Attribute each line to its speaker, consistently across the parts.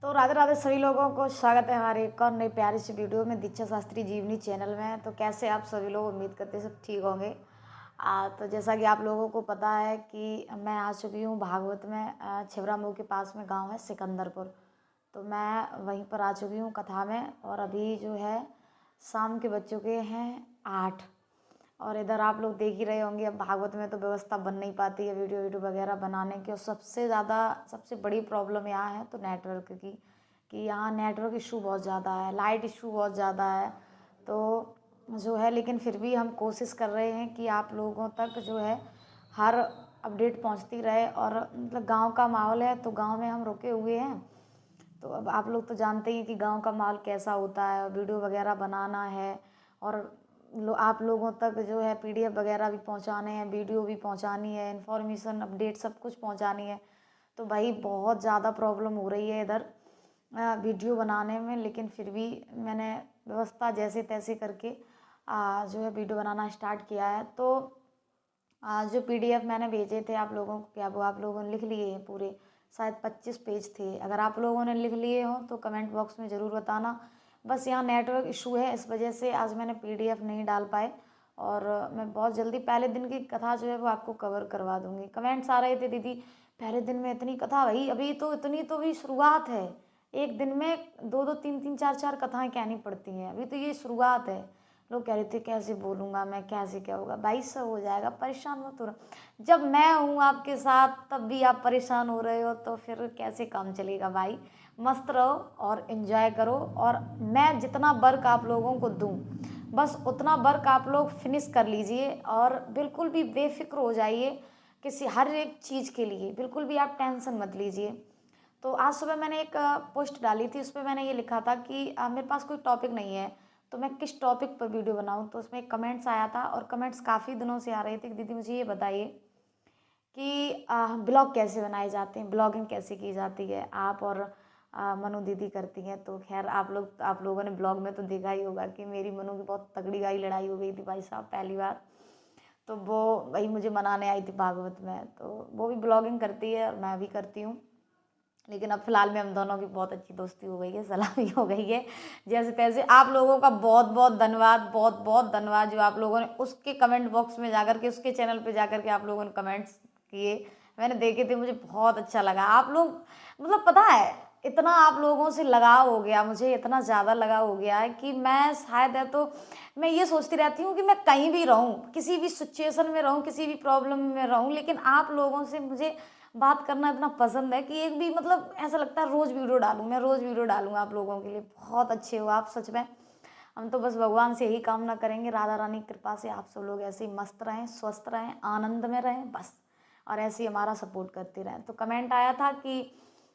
Speaker 1: तो राधे राधे सभी लोगों को स्वागत है हमारे एक और नई प्यारी सी वीडियो में दीक्षा शास्त्री जीवनी चैनल में। तो कैसे आप सभी लोग, उम्मीद करते हैं सब ठीक होंगे। तो जैसा कि आप लोगों को पता है कि मैं आ चुकी हूँ भागवत में। छिबरा मऊ के पास में गांव है सिकंदरपुर। तो मैं वहीं पर आ चुकी हूँ कथा में। और अभी जो है शाम के बज चुके हैं 8। और इधर आप लोग देख ही रहे होंगे, अब भागवत में तो व्यवस्था बन नहीं पाती है वीडियो वगैरह बनाने की। और सबसे बड़ी प्रॉब्लम यहाँ है तो नेटवर्क की, कि यहाँ नेटवर्क इशू बहुत ज़्यादा है, लाइट इशू बहुत ज़्यादा है। तो जो है, लेकिन फिर भी हम कोशिश कर रहे हैं कि आप लोगों तक जो है हर अपडेट पहुँचती रहे। और मतलब गाँव का माहौल है, तो गाँव में हम रुके हुए हैं। तो अब आप लोग तो जानते ही कि गांव का माहौल कैसा होता है, वीडियो वगैरह बनाना है और आप लोगों तक जो है पीडीएफ वगैरह भी पहुंचाने हैं, वीडियो भी पहुंचानी है, इन्फॉर्मेशन अपडेट सब कुछ पहुंचानी है। तो भाई बहुत ज़्यादा प्रॉब्लम हो रही है इधर वीडियो बनाने में। लेकिन फिर भी मैंने व्यवस्था जैसे तैसे करके जो है वीडियो बनाना स्टार्ट किया है। तो जो पीडीएफ मैंने भेजे थे आप लोगों को, क्या वो आप लोगों ने लिख लिए हैं पूरे? शायद 25 पेज थे। अगर आप लोगों ने लिख लिए हो तो कमेंट बॉक्स में ज़रूर बताना। बस यहाँ नेटवर्क इशू है, इस वजह से आज मैंने पीडीएफ नहीं डाल पाए। और मैं बहुत जल्दी पहले दिन की कथा जो है वो आपको कवर करवा दूँगी। कमेंट्स आ रहे थे, दीदी पहले दिन में इतनी कथा, भाई अभी तो इतनी तो भी शुरुआत है। एक दिन में 2-2, 3-3, 4-4 कथाएँ कहनी पड़ती हैं, अभी तो ये शुरुआत है। लोग कह रहे थे कैसे बोलूँगा मैं, कैसे क्या होगा। भाई सब हो जाएगा, परेशान मत हो। जब मैं हूँ आपके साथ तब भी आप परेशान हो रहे हो तो फिर कैसे काम चलेगा भाई। मस्त रहो और एंजॉय करो। और मैं जितना वर्क आप लोगों को दूँ बस उतना वर्क आप लोग फिनिश कर लीजिए। और बिल्कुल भी बेफिक्र हो जाइए किसी हर एक चीज़ के लिए, बिल्कुल भी आप टेंशन मत लीजिए। तो आज सुबह मैंने एक पोस्ट डाली थी, उस पर मैंने ये लिखा था कि मेरे पास कोई टॉपिक नहीं है तो मैं किस टॉपिक पर वीडियो बनाऊं। तो उसमें एक कमेंट्स आया था और कमेंट्स काफ़ी दिनों से आ रहे थे कि दीदी मुझे ये बताइए कि ब्लॉग कैसे बनाए जाते हैं, ब्लॉगिंग कैसे की जाती है। आप और मनु दीदी करती हैं। तो खैर आप लोगों ने ब्लॉग में तो देखा ही होगा कि मेरी मनु की बहुत तगड़ी गाई लड़ाई हो गई थी भाई साहब पहली बार। तो वो वही मुझे मनाने आई थी भागवत में। तो वो भी ब्लॉगिंग करती है और मैं भी करती हूँ। लेकिन अब फिलहाल में हम दोनों की बहुत अच्छी दोस्ती हो गई है, सलाह भी हो गई है जैसे तैसे। आप लोगों का बहुत बहुत धन्यवाद, बहुत बहुत धन्यवाद जो आप लोगों ने उसके कमेंट बॉक्स में जाकर के, उसके चैनल पे जाकर के आप लोगों ने कमेंट्स किए, मैंने देखे थे, मुझे बहुत अच्छा लगा। आप लोग मतलब पता है इतना आप लोगों से लगाव हो गया, मुझे इतना ज़्यादा लगाव हो गया है कि मैं शायद है तो मैं ये सोचती रहती हूँ कि मैं कहीं भी रहूँ, किसी भी सिचुएशन में रहूँ, किसी भी प्रॉब्लम में रहूँ, लेकिन आप लोगों से मुझे बात करना इतना पसंद है कि एक भी मतलब ऐसा लगता है रोज़ वीडियो डालूँ, मैं रोज़ वीडियो डालूँ आप लोगों के लिए। बहुत अच्छे हो आप सच में। हम तो बस भगवान से यही कामना करेंगे, राधा रानी की कृपा से आप सब लोग ऐसे ही मस्त रहें, स्वस्थ रहें, आनंद में रहें बस। और ऐसे ही हमारा सपोर्ट करते रहें। तो कमेंट आया था कि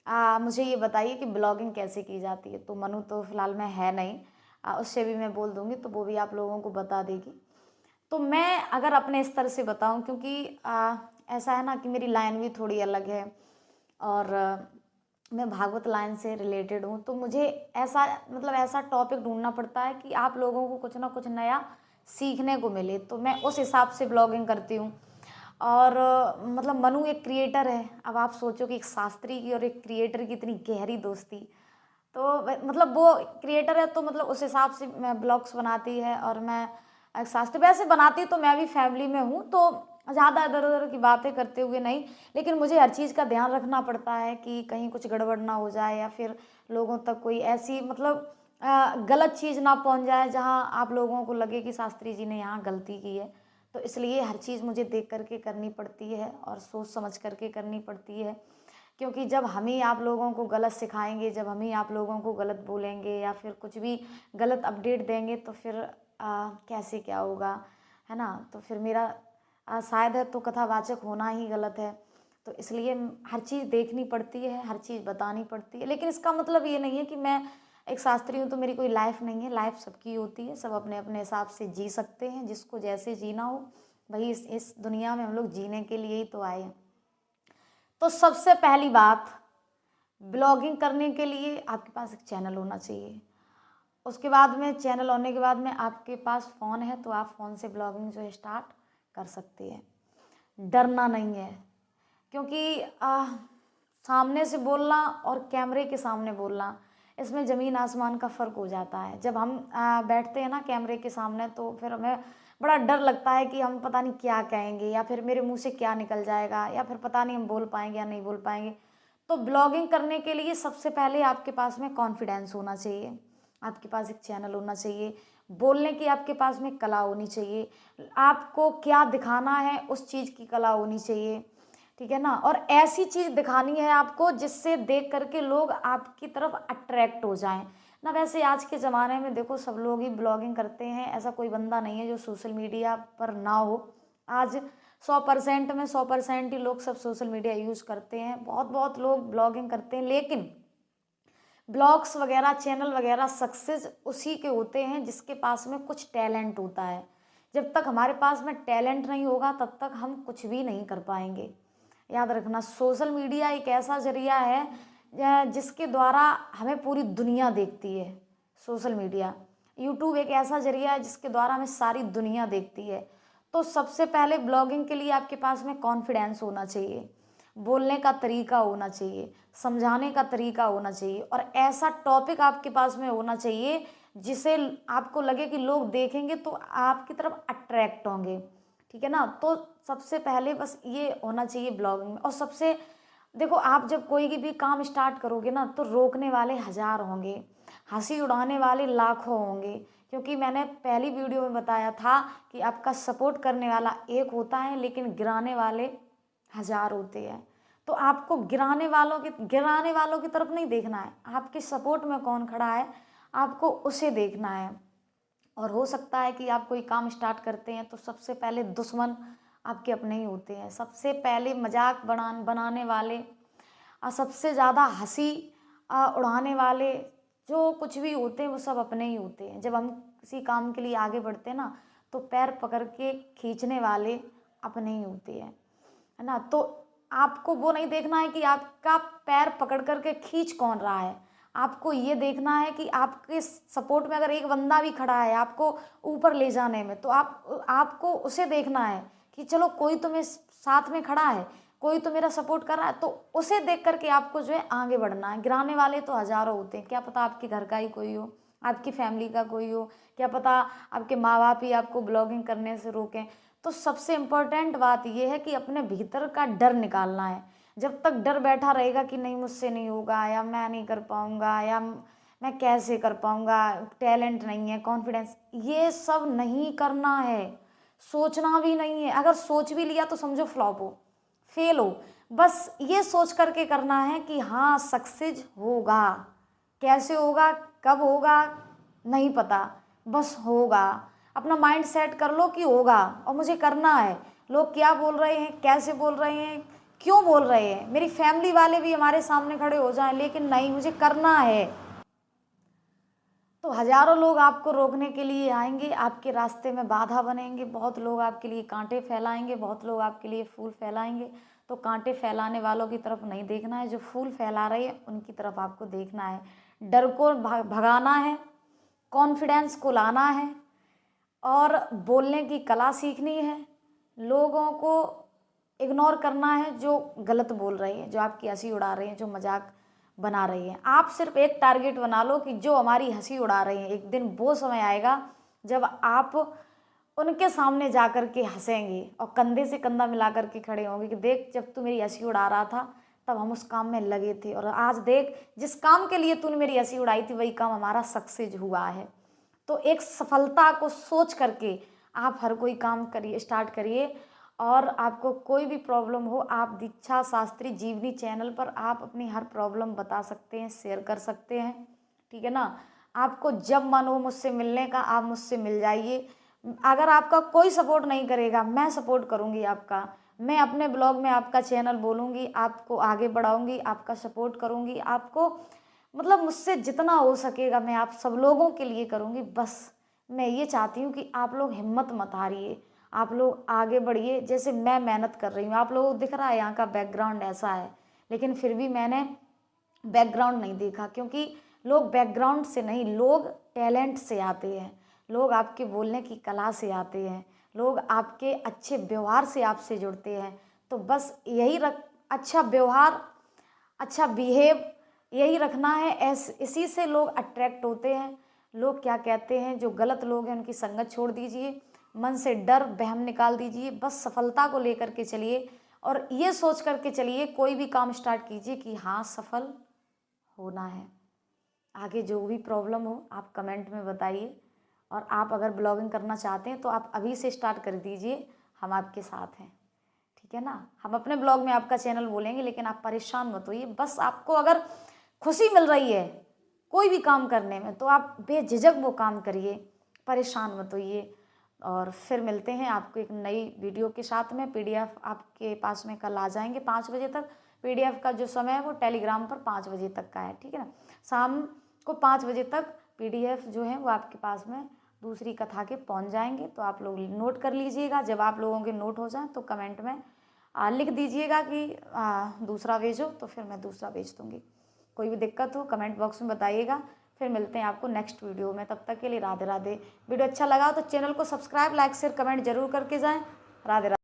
Speaker 1: मुझे ये बताइए कि ब्लॉगिंग कैसे की जाती है। तो मनु तो फिलहाल में है नहीं, उससे भी मैं बोल दूँगी तो वो भी आप लोगों को बता देगी। तो मैं अगर अपने स्तर से बताऊं, क्योंकि ऐसा है ना कि मेरी लाइन भी थोड़ी अलग है और मैं भागवत लाइन से रिलेटेड हूँ। तो मुझे ऐसा टॉपिक ढूंढना पड़ता है कि आप लोगों को कुछ ना कुछ नया सीखने को मिले। तो मैं उस हिसाब से ब्लॉगिंग करती हूँ। और मतलब मनु एक क्रिएटर है। अब आप सोचो कि एक शास्त्री की और एक क्रिएटर की इतनी गहरी दोस्ती। तो मतलब वो क्रिएटर है तो मतलब उस हिसाब से मैं ब्लॉग्स बनाती है और मैं शास्त्री वैसे बनाती तो मैं भी फैमिली में हूँ। तो ज़्यादा इधर उधर की बातें करते हुए नहीं, लेकिन मुझे हर चीज़ का ध्यान रखना पड़ता है कि कहीं कुछ गड़बड़ ना हो जाए या फिर लोगों तक कोई ऐसी मतलब गलत चीज़ ना पहुँच जाए जहाँ आप लोगों को लगे कि शास्त्री जी ने यहाँ गलती की है। तो इसलिए हर चीज़ मुझे देख करके करनी पड़ती है और सोच समझ करके करनी पड़ती है। क्योंकि जब हम ही आप लोगों को गलत सिखाएंगे, जब हम ही आप लोगों को गलत बोलेंगे या फिर कुछ भी गलत अपडेट देंगे तो फिर कैसे क्या होगा, है ना। तो फिर मेरा शायद है तो कथावाचक होना ही गलत है। तो इसलिए हर चीज़ देखनी पड़ती है, हर चीज़ बतानी पड़ती है। लेकिन इसका मतलब ये नहीं है कि मैं एक शास्त्री हूँ तो मेरी कोई लाइफ नहीं है। लाइफ सबकी होती है, सब अपने अपने हिसाब से जी सकते हैं, जिसको जैसे जीना हो। भाई इस दुनिया में हम लोग जीने के लिए ही तो आए हैं। तो सबसे पहली बात, ब्लॉगिंग करने के लिए आपके पास एक चैनल होना चाहिए। उसके बाद में चैनल होने के बाद में आपके पास फ़ोन है तो आप फ़ोन से ब्लॉगिंग जो है स्टार्ट कर सकते हैं। डरना नहीं है, क्योंकि सामने से बोलना और कैमरे के सामने बोलना, इसमें ज़मीन आसमान का फ़र्क हो जाता है। जब हम बैठते हैं ना कैमरे के सामने, तो फिर हमें बड़ा डर लगता है कि हम पता नहीं क्या कहेंगे, या फिर मेरे मुंह से क्या निकल जाएगा, या फिर पता नहीं हम बोल पाएंगे या नहीं बोल पाएंगे। तो ब्लॉगिंग करने के लिए सबसे पहले आपके पास में कॉन्फिडेंस होना चाहिए, आपके पास एक चैनल होना चाहिए, बोलने की आपके पास में कला होनी चाहिए, आपको क्या दिखाना है उस चीज़ की कला होनी चाहिए, ठीक है ना। और ऐसी चीज़ दिखानी है आपको जिससे देख करके लोग आपकी तरफ अट्रैक्ट हो जाएं ना। वैसे आज के ज़माने में देखो सब लोग ही ब्लॉगिंग करते हैं, ऐसा कोई बंदा नहीं है जो सोशल मीडिया पर ना हो। आज 100% में 100% ही लोग सब सोशल मीडिया यूज़ करते हैं, बहुत बहुत लोग ब्लॉगिंग करते हैं। लेकिन ब्लॉग्स वगैरह चैनल वगैरह सक्सेस उसी के होते हैं जिसके पास में कुछ टैलेंट होता है। जब तक हमारे पास में टैलेंट नहीं होगा तब तक हम कुछ भी नहीं कर पाएंगे। याद रखना, सोशल मीडिया एक ऐसा जरिया है जिसके द्वारा हमें पूरी दुनिया देखती है। सोशल मीडिया, यूट्यूब एक ऐसा जरिया है जिसके द्वारा हमें सारी दुनिया देखती है। तो सबसे पहले ब्लॉगिंग के लिए आपके पास में कॉन्फिडेंस होना चाहिए, बोलने का तरीका होना चाहिए, समझाने का तरीका होना चाहिए, और ऐसा टॉपिक आपके पास में होना चाहिए जिसे आपको लगे कि लोग देखेंगे तो आपकी तरफ अट्रैक्ट होंगे, ठीक है ना। तो सबसे पहले बस ये होना चाहिए ब्लॉगिंग में। और सबसे देखो, आप जब कोई भी काम स्टार्ट करोगे ना तो रोकने वाले हजार होंगे, हंसी उड़ाने वाले लाखों होंगे। क्योंकि मैंने पहली वीडियो में बताया था कि आपका सपोर्ट करने वाला एक होता है लेकिन गिराने वाले हजार होते हैं। तो आपको गिराने वालों की तरफ नहीं देखना है, आपके सपोर्ट में कौन खड़ा है आपको उसे देखना है। और हो सकता है कि आप कोई काम स्टार्ट करते हैं तो सबसे पहले दुश्मन आपके अपने ही होते हैं, सबसे पहले मजाक बनाने वाले और सबसे ज़्यादा हंसी उड़ाने वाले जो कुछ भी होते हैं वो सब अपने ही होते हैं। जब हम किसी काम के लिए आगे बढ़ते हैं ना तो पैर पकड़ के खींचने वाले अपने ही होते हैं, है ना। तो आपको वो नहीं देखना है कि आपका पैर पकड़ करके खींच कौन रहा है, आपको ये देखना है कि आपके सपोर्ट में अगर एक बंदा भी खड़ा है आपको ऊपर ले जाने में, तो आपको उसे देखना है कि चलो कोई तो मेरे साथ में खड़ा है, कोई तो मेरा सपोर्ट कर रहा है, तो उसे देख करके आपको जो है आगे बढ़ना है। गिराने वाले तो हजारों होते हैं, क्या पता आपके घर का ही कोई हो, आपकी फैमिली का कोई हो, क्या पता आपके माँ बाप ही आपको ब्लॉगिंग करने से रोकें। तो सबसे इम्पोर्टेंट बात यह है कि अपने भीतर का डर निकालना है। जब तक डर बैठा रहेगा कि नहीं मुझसे नहीं होगा, या मैं नहीं कर पाऊंगा, या मैं कैसे कर पाऊंगा, टैलेंट नहीं है, कॉन्फिडेंस, ये सब नहीं करना है, सोचना भी नहीं है। अगर सोच भी लिया तो समझो फ्लॉप हो, फेल हो। बस ये सोच करके करना है कि हाँ सक्सेस होगा। कैसे होगा, कब होगा, नहीं पता, बस होगा। अपना माइंड सेट कर लो कि होगा और मुझे करना है। लोग क्या बोल रहे हैं, कैसे बोल रहे हैं, क्यों बोल रहे हैं, मेरी फैमिली वाले भी हमारे सामने खड़े हो जाएं, लेकिन नहीं, मुझे करना है। तो हजारों लोग आपको रोकने के लिए आएंगे, आपके रास्ते में बाधा बनेंगे, बहुत लोग आपके लिए कांटे फैलाएंगे, बहुत लोग आपके लिए फूल फैलाएंगे। तो कांटे फैलाने वालों की तरफ नहीं देखना है, जो फूल फैला रहे हैं उनकी तरफ आपको देखना है। डर को भगाना है, कॉन्फिडेंस को लाना है, और बोलने की कला सीखनी है। लोगों को इग्नोर करना है जो गलत बोल रहे हैं, जो आपकी हंसी उड़ा रहे हैं, जो मजाक बना रही हैं। आप सिर्फ एक टारगेट बना लो कि जो हमारी हंसी उड़ा रहे हैं, एक दिन वो समय आएगा जब आप उनके सामने जा कर के हंसेंगे और कंधे से कंधा मिला करके खड़े होंगे कि देख, जब तू मेरी हंसी उड़ा रहा था तब हम उस काम में लगे थे, और आज देख जिस काम के लिए तूने मेरी हंसी उड़ाई थी वही काम हमारा सक्सेस हुआ है। तो एक सफलता को सोच करके आप हर कोई काम करिए, स्टार्ट करिए। और आपको कोई भी प्रॉब्लम हो, आप दीक्षा शास्त्री जीवनी चैनल पर आप अपनी हर प्रॉब्लम बता सकते हैं, शेयर कर सकते हैं, ठीक है ना। आपको जब मन हो मुझसे मिलने का, आप मुझसे मिल जाइए। अगर आपका कोई सपोर्ट नहीं करेगा, मैं सपोर्ट करूँगी आपका। मैं अपने ब्लॉग में आपका चैनल बोलूँगी, आपको आगे बढ़ाऊँगी, आपका सपोर्ट करूँगी, आपको मतलब मुझसे जितना हो सकेगा मैं आप सब लोगों के लिए करूँगी। बस मैं ये चाहती हूँ कि आप लोग हिम्मत मत हारिए, आप लोग आगे बढ़िए। जैसे मैं मेहनत कर रही हूँ, आप लोगों को दिख रहा है यहाँ का बैकग्राउंड ऐसा है, लेकिन फिर भी मैंने बैकग्राउंड नहीं देखा, क्योंकि लोग बैकग्राउंड से नहीं, लोग टैलेंट से आते हैं, लोग आपके बोलने की कला से आते हैं, लोग आपके अच्छे व्यवहार से आपसे जुड़ते हैं। तो बस यही अच्छा व्यवहार अच्छा बिहेव यही रखना है। इसी से लोग अट्रैक्ट होते हैं। लोग क्या कहते हैं, जो गलत लोग हैं उनकी संगत छोड़ दीजिए, मन से डर वहम निकाल दीजिए, बस सफलता को लेकर के चलिए और ये सोच करके चलिए, कोई भी काम स्टार्ट कीजिए कि हाँ सफल होना है। आगे जो भी प्रॉब्लम हो आप कमेंट में बताइए, और आप अगर ब्लॉगिंग करना चाहते हैं तो आप अभी से स्टार्ट कर दीजिए, हम आपके साथ हैं, ठीक है ना। हम अपने ब्लॉग में आपका चैनल बोलेंगे, लेकिन आप परेशान मत होइए। बस आपको अगर खुशी मिल रही है कोई भी काम करने में तो आप बेझिझक वो काम करिए, परेशान मत होइए। और फिर मिलते हैं आपको एक नई वीडियो के साथ में। पीडीएफ आपके पास में कल आ जाएंगे 5 बजे तक। पीडीएफ का जो समय है वो टेलीग्राम पर 5 बजे तक का है, ठीक है ना। शाम को 5 बजे तक पीडीएफ जो है वो आपके पास में दूसरी कथा के पहुंच जाएंगे। तो आप लोग नोट कर लीजिएगा। जब आप लोगों के नोट हो जाए तो कमेंट में लिख दीजिएगा कि दूसरा भेजो, तो फिर मैं दूसरा भेज दूँगी। कोई भी दिक्कत हो कमेंट बॉक्स में बताइएगा। फिर मिलते हैं आपको नेक्स्ट वीडियो में, तब तक के लिए राधे राधे। वीडियो अच्छा लगा हो तो चैनल को सब्सक्राइब, लाइक, शेयर, कमेंट जरूर करके जाएं। राधे राधे।